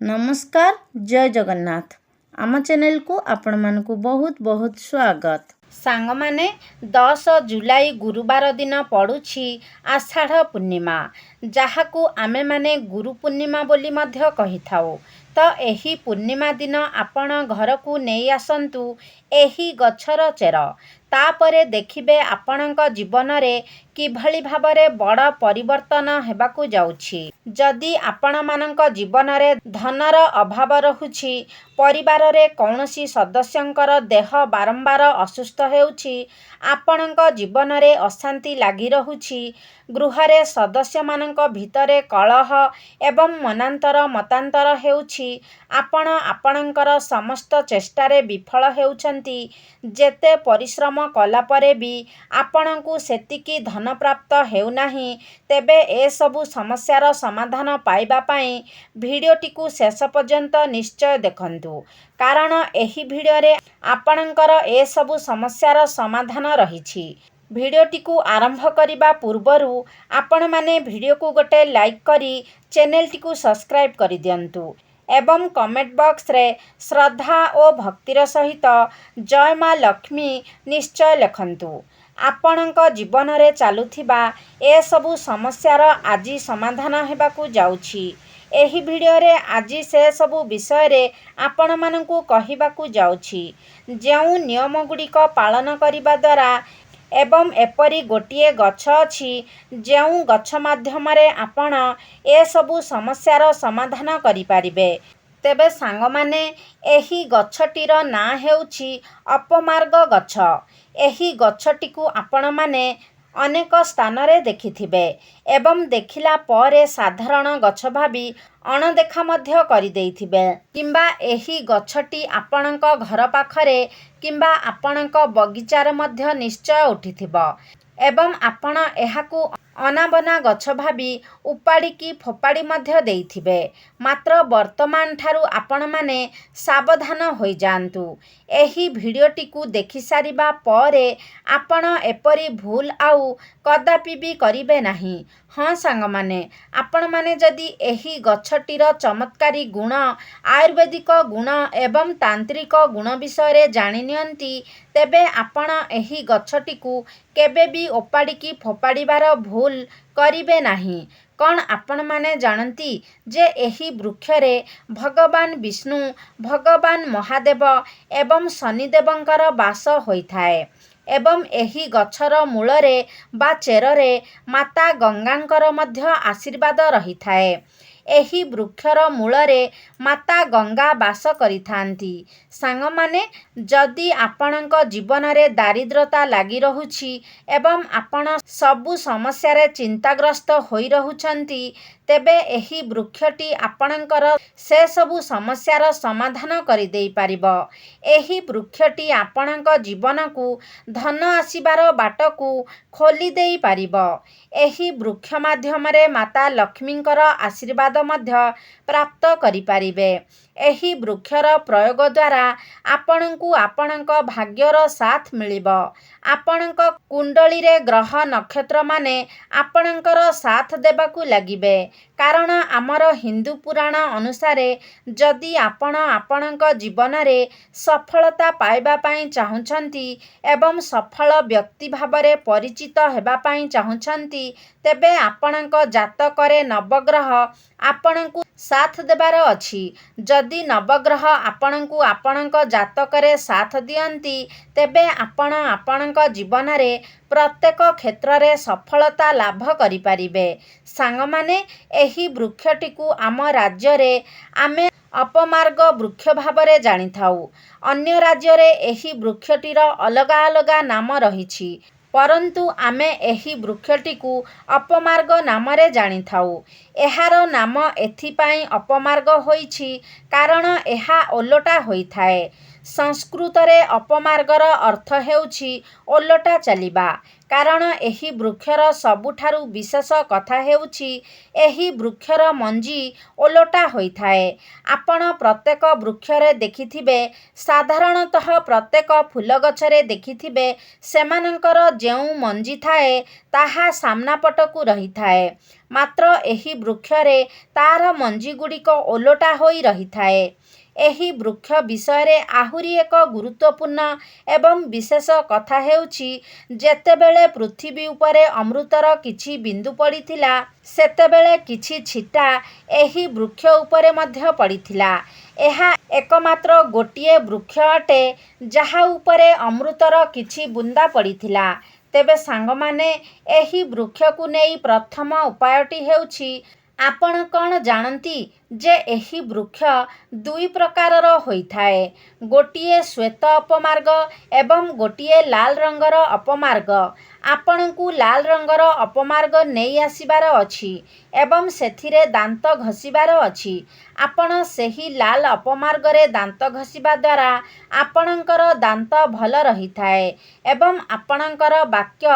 नमस्कार जय जगन्नाथ आम चैनल को आपण मानकु बहुत बहुत स्वागत। सांग माने 10 जुलाई गुरुवार दिन पड़ुछि आषाढ़ पूर्णिमा जहाकू आमे माने गुरु पूर्णिमा बोली मध्य कहि थाउ। तो एही पूर्णिमा दिन आपण घर को नहीं आसंतु एही गछर चेर तापरे देखिबे आपणक जीवन रे किभली भाबरे बड़ परिवर्तन हेबाकू जाउछि। जदि आपण मानक जीवन रे धनर अभाव रहुछि, परिवार रे कौनसी सदस्यंकर देह बारंबार असुस्थ हेउछि, आपणक जीवन रे अशांति लागी रहुछि, गृहरे सदस्य मानक भितरे कलह एवं मनांतर मतांतर हेउछि, आपण आपणकर समस्त चेष्टारे विफल हेउछंती, जेते परिश्रम कला परे भी आपणकू सेतिकी धन प्राप्त हेउनाही, तेबे ए सबु समस्यार समाधान पाइबा पाई भिडियोटी को शेष पर्यंत निश्चय देखंतु, कारण एही भिडियो रे आपणकर ए सबु समस्यार समाधान रहिछि। भिडियोटी को आरंभ करिबा पूर्वरु आपण माने भिडियो को गोटे लाइक करी चैनल टी को सब्सक्राइब करि दियंतु एवं कमेंट बॉक्स रे श्रद्धा और भक्तिर सहित जय माँ लक्ष्मी निश्चय लिखंतु। आपणक जीवन रे चालुथिबा ए सबु समस्यार आजी समाधान हेबाकू जाउछि। एही भिडियो रे आजी से सबु विषय रे आपण मानकू कहिबाकू जाउछि। जेउ नियम गुड़िक पालन करिबा द्वारा एवं एपरी गोटिए गछ अछि जेउ गछ माध्यम रे आपण ए सबु समस्यार समाधान करि पारिबे। तेबे सांग माने एही गछटीर ना हेउछि अपमार्ग गछ। एही गछटीकू आपण माने अनेक स्थान रे देखिथिबे एवं देखिला परे साधारण गछ भाबी अणदेखा मध्य करि देइथिबे, किंबा एही गछटी आपणक घर पाखरे किंबा आपणक बगीचार मध्य निश्चय उठिथिबो एवं आपण एहाकू अनाबना गछ भाबी उपाड़िकी फोपाड़ी मध्य देइथिबे। मात्र वर्तमान ठारू आपण माने सावधान होई जांतु। एही भिडियोटी को देखि सारिबा परे आपण एपरी भूल आउ कदापि भी करिबे नाही। हाँ सांग माने, आपण माने जदि एही गछटीर चमत्कारी गुण, आयुर्वेदिक गुण एवं तांत्रिक गुण विषय रे जानि नियंती, तेबे आपण एही गछटी को केबे भी ओपाड़िकी फोपाड़ीबार भूल करिबे नाही। कौन आपण माने जानती जे एही वृक्ष रे भगवान विष्णु, भगवान महादेव एवं शनिदेवंकर वास होइथाए एवं एही गछर मूलरे बा चेररे माता गंगांकर मध्य आशीर्वाद रहिथाए। एही वृक्षर मूलरे माता गंगा वास करिथांती। सांग माने, जदि आपणक जीवन रे दारिद्रता लागी रहुछि एवं आपण सबु समस्या रे चिंताग्रस्त होई रहुछंती, तेबे एही वृक्षटी आपणकर से सबु समस्यार समाधान करि देई पारिबो। एही वृक्षटी आपणक जीवन को धन आसीबार बाट को खोली देई पारिबो। एही वृक्ष माध्यम रे माता लक्ष्मींकर आशीर्वाद मध्य प्राप्त करि पारिबे। एही वृक्षर प्रयोग द्वारा आपणकू आपणक भाग्यर साथ मिलिबो। आपणक कुंडली रे ग्रह नक्षत्र माने आपणकर साथ देबाकू लागिबे, कारण आमर हिंदू पुराण अनुसारे जदि आपण आपणक जीवन रे सफलता पाइबा पाई चाहुछंती एवं सफल व्यक्ति भाबरे परिचित हेबा पाई चाहुछंती, तेबे आपणक जातकरे नवग्रह आपणकू साथ देबार अछि। जदि नवग्रह आपणकू आपणक जातकरे साथ दियंती, तेबे आपण आपणक जीवन रे प्रत्येक क्षेत्र रे सफलता लाभ करि पारिबे। सांग माने, एही वृक्षटी को आम राज्य रे आमे अपमार्ग वृक्ष भाबरे जानि थाउ। अन्य राज्य रे एही वृक्षटीर अलगा अलगा नाम रहिछि, परंतु आमे एही वृक्षटी को अपमार्ग नाम रे जानि थाउ। एहार नाम एथिपाई अपमार्ग होइछि कारण एहा ओलोटा होइथाए। ସଂସ୍କୃତରେ ଅପମାର୍ଗର ଅର୍ଥ ହେଉଛି ଓଲଟା ଚାଲିବା। କାରଣ ଏହି ବୃକ୍ଷର ସବୁଠାରୁ ବିଶେଷ କଥା ହେଉଛି ଏହି ବୃକ୍ଷର ମଞ୍ଜି ଓଲଟା ହୋଇଥାଏ। ଆପଣ ପ୍ରତ୍ୟେକ ବୃକ୍ଷରେ ଦେଖିଥିବେ, ସାଧାରଣତଃ ପ୍ରତ୍ୟେକ ଫୁଲ ଗଛରେ ଦେଖିଥିବେ, ସେମାନଙ୍କର ଯେଉଁ ମଞ୍ଜି ଥାଏ ତାହା ସାମ୍ନା ପଟକୁ ରହିଥାଏ। ମାତ୍ର ଏହି ବୃକ୍ଷରେ ତା'ର ମଞ୍ଜିଗୁଡ଼ିକ ଓଲଟା ହୋଇ ରହିଥାଏ। ଏହି ବୃକ୍ଷ ବିଷୟରେ ଆହୁରି ଏକ ଗୁରୁତ୍ୱପୂର୍ଣ୍ଣ ଏବଂ ବିଶେଷ କଥା ହେଉଛି, ଯେତେବେଳେ ପୃଥିବୀ ଉପରେ ଅମୃତର କିଛି ବିନ୍ଦୁ ପଡ଼ିଥିଲା, ସେତେବେଳେ କିଛି ଛିଟା ଏହି ବୃକ୍ଷ ଉପରେ ମଧ୍ୟ ପଡ଼ିଥିଲା। ଏହା ଏକମାତ୍ର ଗୋଟିଏ ବୃକ୍ଷ ଅଟେ ଯାହା ଉପରେ ଅମୃତର କିଛି ବୁନ୍ଦା ପଡ଼ିଥିଲା। ତେବେ ସାଙ୍ଗମାନେ, ଏହି ବୃକ୍ଷକୁ ନେଇ ପ୍ରଥମ ଉପାୟଟି ହେଉଛି, ଆପଣ କ'ଣ ଜାଣନ୍ତି ଯେ ଏହି ବୃକ୍ଷ ଦୁଇ ପ୍ରକାରର ହୋଇଥାଏ? ଗୋଟିଏ ଶ୍ୱେତ ଅପମାର୍ଗ ଏବଂ ଗୋଟିଏ ଲାଲ ରଙ୍ଗର ଅପମାର୍ଗ। ଆପଣଙ୍କୁ ଲାଲ ରଙ୍ଗର ଅପମାର୍ଗ ନେଇ ଆସିବାର ଅଛି ଏବଂ ସେଥିରେ ଦାନ୍ତ ଘଷିବାର ଅଛି। ଆପଣ ସେହି ଲାଲ ଅପମାର୍ଗରେ ଦାନ୍ତ ଘଷିବା ଦ୍ୱାରା ଆପଣଙ୍କର ଦାନ୍ତ ଭଲ ରହିଥାଏ ଏବଂ ଆପଣଙ୍କର ବାକ୍ୟ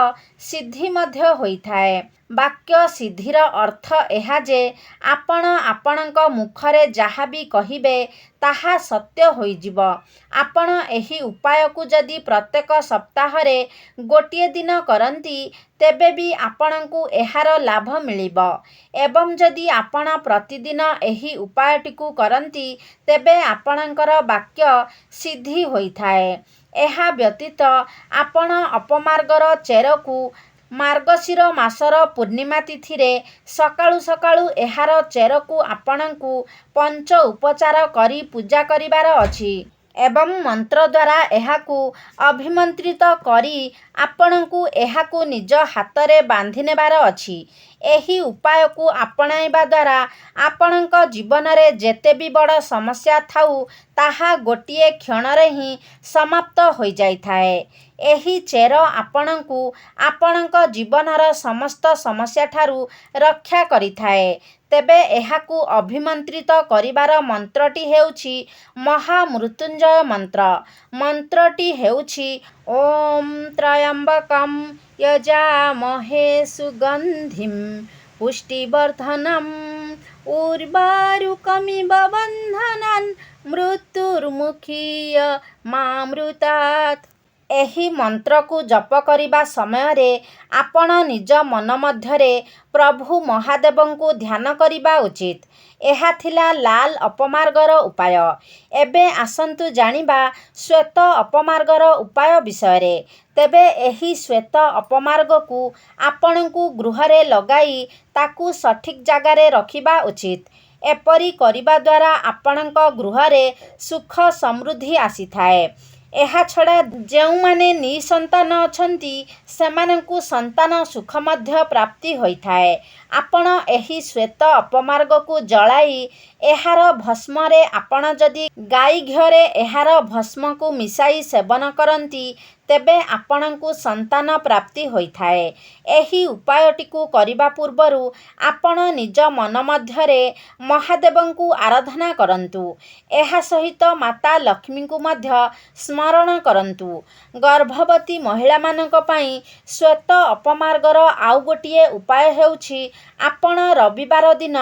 ସିଦ୍ଧି ମଧ୍ୟ ହୋଇଥାଏ। ବାକ୍ୟ ସିଦ୍ଧିର ଅର୍ଥ ଏହା ଯେ ଆପଣ ଆପଣଙ୍କ ମୁଖରେ ଯାହା ବି କହିବେ ତାହା ସତ୍ୟ ହୋଇଯିବ। ଆପଣ ଏହି ଉପାୟକୁ ଯଦି ପ୍ରତ୍ୟେକ ସପ୍ତାହରେ ଗୋଟିଏ ଦିନ କରନ୍ତି, ତେବେ ବି ଆପଣଙ୍କୁ ଏହାର ଲାଭ ମିଳିବ। ଏବଂ ଯଦି ଆପଣ ପ୍ରତିଦିନ ଏହି ଉପାୟଟିକୁ କରନ୍ତି, ତେବେ ଆପଣଙ୍କର ବାକ୍ୟ ସିଦ୍ଧି ହୋଇଥାଏ। ଏହା ବ୍ୟତୀତ ଆପଣ ଅପମାର୍ଗର ଚେରକୁ ମାର୍ଗଶିର ମାସର ପୂର୍ଣ୍ଣିମା ତିଥିରେ ସକାଳୁ ସକାଳୁ ଏହାର ଚେରକୁ ଆପଣଙ୍କୁ ପଞ୍ଚ ଉପଚାର କରି ପୂଜା କରିବାର ଅଛି ଏବଂ ମନ୍ତ୍ର ଦ୍ୱାରା ଏହାକୁ ଅଭିମନ୍ତ୍ରିତ କରି ଆପଣଙ୍କୁ ଏହାକୁ ନିଜ ହାତରେ ବାନ୍ଧି ନେବାର ଅଛି। ଏହି ଉପାୟକୁ ଆପଣାଇବା ଦ୍ୱାରା ଆପଣଙ୍କ ଜୀବନରେ ଯେତେ ବି ବଡ଼ ସମସ୍ୟା ଥାଉ, ତାହା ଗୋଟିଏ କ୍ଷଣରେ ହିଁ ସମାପ୍ତ ହୋଇଯାଇଥାଏ। ଏହି ଚେର ଆପଣଙ୍କୁ ଆପଣଙ୍କ ଜୀବନର ସମସ୍ତ ସମସ୍ୟାଠାରୁ ରକ୍ଷା କରିଥାଏ। ତେବେ ଏହାକୁ ଅଭିମନ୍ତ୍ରିତ କରିବାର ମନ୍ତ୍ରଟି ହେଉଛି ମହାମୃତ୍ୟୁଞ୍ଜୟ ମନ୍ତ୍ର। ମନ୍ତ୍ରଟି ହେଉଛି ଓಂ ତ୍ରୟମ୍ବକଂ ଯଜାମହେ ସୁଗନ୍ଧିଂ ପୁଷ୍ଟିବର୍ଧନଂ ଉର୍ବାରୁକମିବ ବନ୍ଧନାନ୍ ମୃତ୍ୟୁର୍ମୁକ୍ଷୀୟମାମୃତାତ୍। ଏହି ମନ୍ତ୍ରକୁ ଜପ କରିବା ସମୟରେ ଆପଣ ନିଜ ମନ ମଧ୍ୟରେ ପ୍ରଭୁ ମହାଦେବଙ୍କୁ ଧ୍ୟାନ କରିବା ଉଚିତ। ଏହା ଥିଲା ଲାଲ ଅପମାର୍ଗର ଉପାୟ। ଏବେ ଆସନ୍ତୁ ଜାଣିବା ଶ୍ୱେତ ଅପମାର୍ଗର ଉପାୟ ବିଷୟରେ। ତେବେ ଏହି ଶ୍ୱେତ ଅପମାର୍ଗକୁ ଆପଣଙ୍କୁ ଗୃହରେ ଲଗାଇ ତାକୁ ସଠିକ୍ ଜାଗାରେ ରଖିବା ଉଚିତ। ଏପରି କରିବା ଦ୍ୱାରା ଆପଣଙ୍କ ଗୃହରେ ସୁଖ ସମୃଦ୍ଧି ଆସିଥାଏ। ଏହାଛଡ଼ା ଯେଉଁମାନେ ନିଃସନ୍ତାନ ଅଛନ୍ତି, ସେମାନଙ୍କୁ ସନ୍ତାନ ସୁଖ ମଧ୍ୟ ପ୍ରାପ୍ତି ହୋଇଥାଏ। ଆପଣ ଏହି ଶ୍ୱେତ ଅପମାର୍ଗକୁ ଜଳାଇ ଏହାର ଭସ୍ମରେ ଆପଣ ଯଦି ଗାଈ ଘିଅରେ ଏହାର ଭସ୍ମକୁ ମିଶାଇ ସେବନ କରନ୍ତି, ତେବେ ଆପଣଙ୍କୁ ସନ୍ତାନ ପ୍ରାପ୍ତି ହୋଇଥାଏ। ଏହି ଉପାୟଟିକୁ କରିବା ପୂର୍ବରୁ ଆପଣ ନିଜ ମନ ମଧ୍ୟରେ ମହାଦେବଙ୍କୁ ଆରାଧନା କରନ୍ତୁ। ଏହା ସହିତ ମାତା ଲକ୍ଷ୍ମୀଙ୍କୁ ମଧ୍ୟ ସ୍ମରଣ କରନ୍ତୁ। ଗର୍ଭବତୀ ମହିଳାମାନଙ୍କ ପାଇଁ ଶ୍ୱେତ ଅପମାର୍ଗର ଆଉ ଗୋଟିଏ ଉପାୟ ହେଉଛି, ଆପଣ ରବିବାର ଦିନ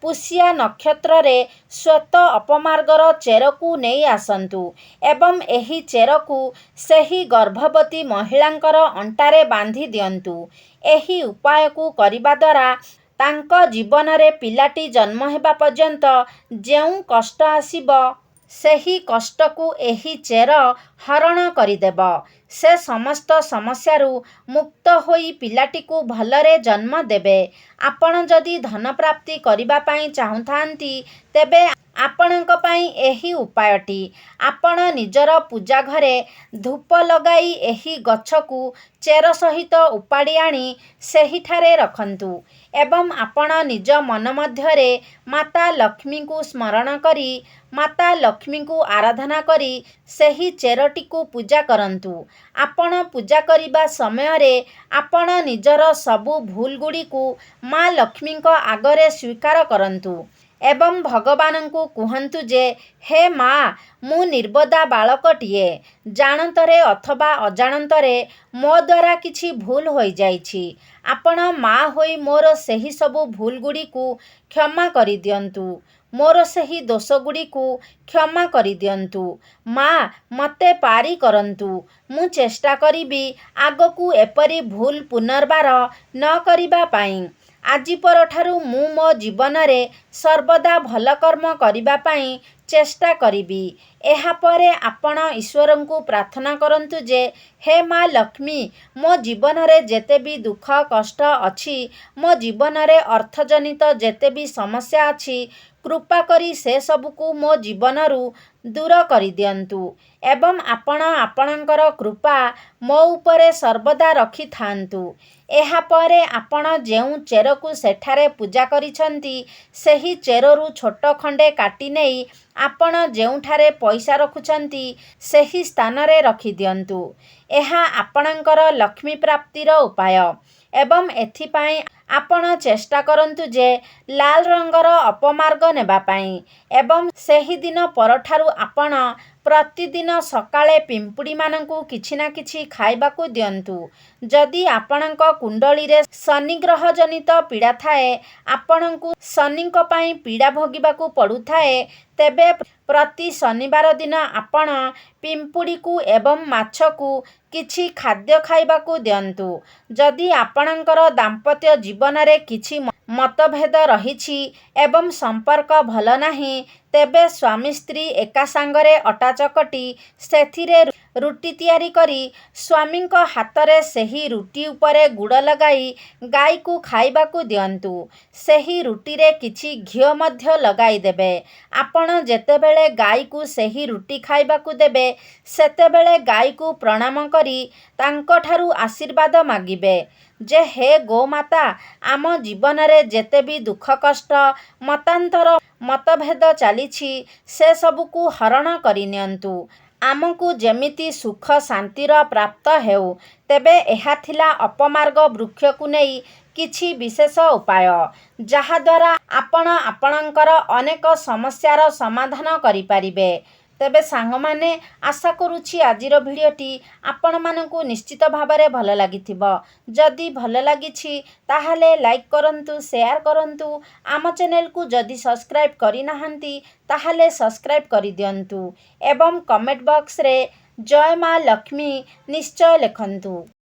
ପୁଷ୍ୟା ନକ୍ଷତ୍ରରେ ଶ୍ୱେତ ଅପମାର୍ଗର ଚେରକୁ ନେଇ ଆସନ୍ତୁ ଏବଂ ଏହି ଚେରକୁ ସେହି ଗର୍ଭବତୀ ମହିଳାଙ୍କର ଅଣ୍ଟାରେ ବାନ୍ଧି ଦିଅନ୍ତୁ। ଏହି ଉପାୟକୁ କରିବା ଦ୍ୱାରା ତାଙ୍କ ଜୀବନରେ ପିଲାଟି ଜନ୍ମ ହେବା ପର୍ଯ୍ୟନ୍ତ ଯେଉଁ କଷ୍ଟ ଆସିବ, ସେହି କଷ୍ଟକୁ ଏହି ଚେର ହରଣ କରିଦେବ। ସେ ସମସ୍ତ ସମସ୍ୟାରୁ ମୁକ୍ତ ହୋଇ ପିଲାଟିକୁ ଭଲରେ ଜନ୍ମ ଦେବେ। ଆପଣ ଯଦି ଧନ ପ୍ରାପ୍ତି କରିବା ପାଇଁ ଚାହୁଁଥାନ୍ତି, ତେବେ ଆପଣଙ୍କ ପାଇଁ ଏହି ଉପାୟଟି। ଆପଣ ନିଜର ପୂଜା ଘରେ ଧୂପ ଲଗାଇ ଏହି ଗଛକୁ ଚେର ସହିତ ଉପାଡ଼ି ଆଣି ସେହିଠାରେ ରଖନ୍ତୁ ଏବଂ ଆପଣ ନିଜ ମନ ମଧ୍ୟରେ ମାତା ଲକ୍ଷ୍ମୀଙ୍କୁ ସ୍ମରଣ କରି ମାତା ଲକ୍ଷ୍ମୀଙ୍କୁ ଆରାଧନା କରି ସେହି ଚେରଟିକୁ ପୂଜା କରନ୍ତୁ। ଆପଣ ପୂଜା କରିବା ସମୟରେ ଆପଣ ନିଜର ସବୁ ଭୁଲଗୁଡ଼ିକୁ ମା ଲକ୍ଷ୍ମୀଙ୍କ ଆଗରେ ସ୍ୱୀକାର କରନ୍ତୁ। ଏବଂ ଭଗବାନଙ୍କୁ କୁହନ୍ତୁ ଯେ ହେ ମା, ମୁଁ ନିର୍ବୋଧ ବାଳକଟିଏ। ଜାଣନ୍ତରେ ଅଥବା ଅଜାଣନ୍ତରେ ମୋ ଦ୍ୱାରା କିଛି ଭୁଲ ହୋଇଯାଇଛି। ଆପଣ ମା ହୋଇ ମୋର ସେହି ସବୁ ଭୁଲଗୁଡ଼ିକୁ କ୍ଷମା କରିଦିଅନ୍ତୁ। ମୋର ସେହି ଦୋଷଗୁଡ଼ିକୁ କ୍ଷମା କରିଦିଅନ୍ତୁ। ମା, ମୋତେ ପାରି କରନ୍ତୁ। ମୁଁ ଚେଷ୍ଟା କରିବି ଆଗକୁ ଏପରି ଭୁଲ ପୁନର୍ବାର ନ କରିବା ପାଇଁ। ଆଜି ପରଠାରୁ ମୁଁ ମୋ ଜୀବନରେ ସର୍ବଦା ଭଲ କର୍ମ କରିବା ପାଇଁ ଚେଷ୍ଟା କରିବି। ଏହାପରେ ଆପଣ ଈଶ୍ୱରଙ୍କୁ ପ୍ରାର୍ଥନା କରନ୍ତୁ ଯେ ହେ ମା ଲକ୍ଷ୍ମୀ, ମୋ ଜୀବନରେ ଯେତେ ବି ଦୁଃଖ କଷ୍ଟ ଅଛି, ମୋ ଜୀବନରେ ଅର୍ଥଜନିତ ଯେତେ ବି ସମସ୍ୟା ଅଛି, କୃପା କରି ସେସବୁକୁ ମୋ ଜୀବନରୁ ଦୂର କରିଦିଅନ୍ତୁ ଏବଂ ଆପଣ ଆପଣଙ୍କର କୃପା ମୋ ଉପରେ ସର୍ବଦା ରଖିଥାନ୍ତୁ। ଏହାପରେ ଆପଣ ଯେଉଁ ଚେରକୁ ସେଠାରେ ପୂଜା କରିଛନ୍ତି, ସେହି ଚେରରୁ ଛୋଟ ଖଣ୍ଡେ କାଟି ନେଇ ଆପଣ ଯେଉଁଠାରେ ପଇସା ରଖୁଛନ୍ତି ସେହି ସ୍ଥାନରେ ରଖିଦିଅନ୍ତୁ। ଏହା ଆପଣଙ୍କର ଲକ୍ଷ୍ମୀ ପ୍ରାପ୍ତିର ଉପାୟ ଏବଂ ଏଥିପାଇଁ ଆପଣ ଚେଷ୍ଟା କରନ୍ତୁ ଯେ ଲାଲ ରଙ୍ଗର ଅପମାର୍ଗ ନେବା ପାଇଁ ଏବଂ ସେହିଦିନ ପରଠାରୁ ଆପଣ ପ୍ରତିଦିନ ସକାଳେ ପିମ୍ପୁଡ଼ିମାନଙ୍କୁ କିଛି ନା କିଛି ଖାଇବାକୁ ଦିଅନ୍ତୁ। ଯଦି ଆପଣଙ୍କ କୁଣ୍ଡଳୀରେ ଶନିଗ୍ରହ ଜନିତ ପୀଡ଼ା ଥାଏ, ଆପଣଙ୍କୁ ଶନିଙ୍କ ପାଇଁ ପୀଡ଼ା ଭୋଗିବାକୁ ପଡ଼ୁଥାଏ, ତେବେ ପ୍ରତି ଶନିବାର ଦିନ ଆପଣ ପିମ୍ପୁଡ଼ିକୁ ଏବଂ ମାଛକୁ କିଛି ଖାଦ୍ୟ ଖାଇବାକୁ ଦିଅନ୍ତୁ। ଯଦି ଆପଣଙ୍କର ଦାମ୍ପତ୍ୟ ଜୀବନରେ କିଛି ମତଭେଦ ରହିଛି ଏବଂ ସମ୍ପର୍କ ଭଲ ନାହିଁ, ତେବେ ସ୍ୱାମୀ ସ୍ତ୍ରୀ ଏକା ସାଙ୍ଗରେ ଅଟା ଚକଟି ସେଥିରେ ରୁଟି ତିଆରି କରି ସ୍ୱାମୀଙ୍କ ହାତରେ ସେହି ରୁଟି ଉପରେ ଗୁଡ଼ ଲଗାଇ ଗାଈକୁ ଖାଇବାକୁ ଦିଅନ୍ତୁ। ସେହି ରୁଟିରେ କିଛି ଘିଅ ମଧ୍ୟ ଲଗାଇ ଦେବେ। ଆପଣ ଯେତେବେଳେ ଗାଈକୁ ସେହି ରୁଟି ଖାଇବାକୁ ଦେବେ, ସେତେବେଳେ ଗାଈକୁ ପ୍ରଣାମ କରି ତାଙ୍କଠାରୁ ଆଶୀର୍ବାଦ ମାଗିବେ ଯେ ହେ ଗୋମାତା, ଆମ ଜୀବନରେ ଯେତେ ବି ଦୁଃଖ କଷ୍ଟ ମତାନ୍ତର ମତଭେଦ ଚାଲିଛି, ସେସବୁକୁ ହରଣ କରିନିଅନ୍ତୁ। ଆମକୁ ଯେମିତି ସୁଖ ଶାନ୍ତିର ପ୍ରାପ୍ତ ହେଉ। ତେବେ ଏହା ଥିଲା ଅପମାର୍ଗ ବୃକ୍ଷକୁ ନେଇ କିଛି ବିଶେଷ ଉପାୟ, ଯାହାଦ୍ୱାରା ଆପଣ ଆପଣଙ୍କର ଅନେକ ସମସ୍ୟାର ସମାଧାନ କରିପାରିବେ। ତେବେ ସାଙ୍ଗମାନେ, ଆଶା କରୁଛି ଆଜିର ଭିଡ଼ିଓଟି ଆପଣମାନଙ୍କୁ ନିଶ୍ଚିତ ଭାବରେ ଭଲ ଲାଗିଥିବ। ଯଦି ଭଲ ଲାଗିଛି ତାହେଲେ ଲାଇକ୍ କରନ୍ତୁ, ସେୟାର କରନ୍ତୁ। ଆମ ଚ୍ୟାନେଲକୁ ଯଦି ସବସ୍କ୍ରାଇବ୍ କରିନାହାନ୍ତି ତାହେଲେ ସବସ୍କ୍ରାଇବ୍ କରିଦିଅନ୍ତୁ ଏବଂ କମେଣ୍ଟ ବକ୍ସରେ ଜୟ ମା ଲକ୍ଷ୍ମୀ ନିଶ୍ଚୟ ଲେଖନ୍ତୁ।